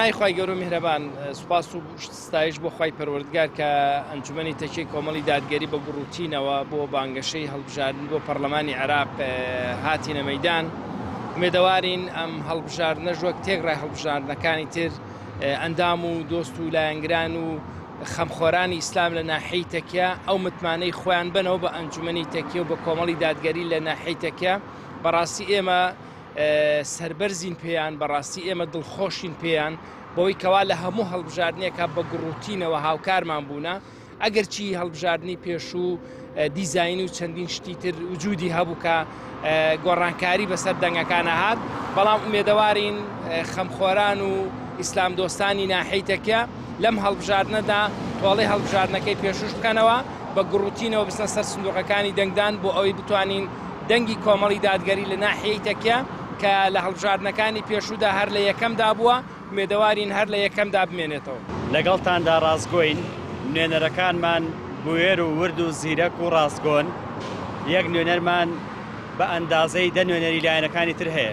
نایخوای گەورە میهرەبان سوپاس و ستایش بۆ خوای پەروەردگار کە ئەنجومەنی تەکیی کۆمەڵی دادگەری بە بڕوتینەوە بۆ بانگەشەی هەڵبژاردن بۆ پەرلەمانی عێراق هاتینە مەیدان. مێدەوارین ئەم هەڵبژاردنە ژوەک تێکڕای هەڵبژاردنەکانی تر ئەندام و دۆست و لایەنگران و خەمخۆرانی ئیسلام لە ناحیەی تەکیە ئەو متمانەی خۆیان بنەوە بە ئەنجومەنی تەکیە و بە کۆمەڵی دادگەری لە ناحیەی تەکیە. بەڕاستی ئێمە سەربەرزین پێیان، بەڕاستی ئێمە دڵخۆشین پێیان بۆی کەوا لە هەموو هەڵبژاردنێکە بە گڕوتینەوە هاوکارمان بوونا. ئەگەر چی هەڵبژاردننی پێشوو دیزاینی و چەندین شتی تر وجودی هەبوو کە گۆڕانکاری بەسەر دەنگەکانە هات، بەڵام ئومێدەوارین خەمخۆران و ئیسلام دۆستانی ناحیەی تەکیە لەم هەڵبژاردنەدا تۆڵەی هەڵبژاردنەکەی پێشوش بکەنەوە بە گڕوتینەوە بستە سەر سندوقەکانی دەنگدان بۆ ئەوەی بتوانین دەنگی کۆمەڵی دادگەری لە ناحیەی تەکیە کە لە هەڵبژاردنەکانی پێشوودا هەر لە یەکەمدا بووە مێدەوارین هەر لە یەکەمدا بمێنێتەوە. لەگەڵتاندا ڕاستگۆین، نوێنەرەکانمان بوێر و ورد و زیرەک و ڕاستگۆن. یەک نوێنەرمان بە ئەندازەی 10 نوێنەری لایەنەکانی تر هەیە.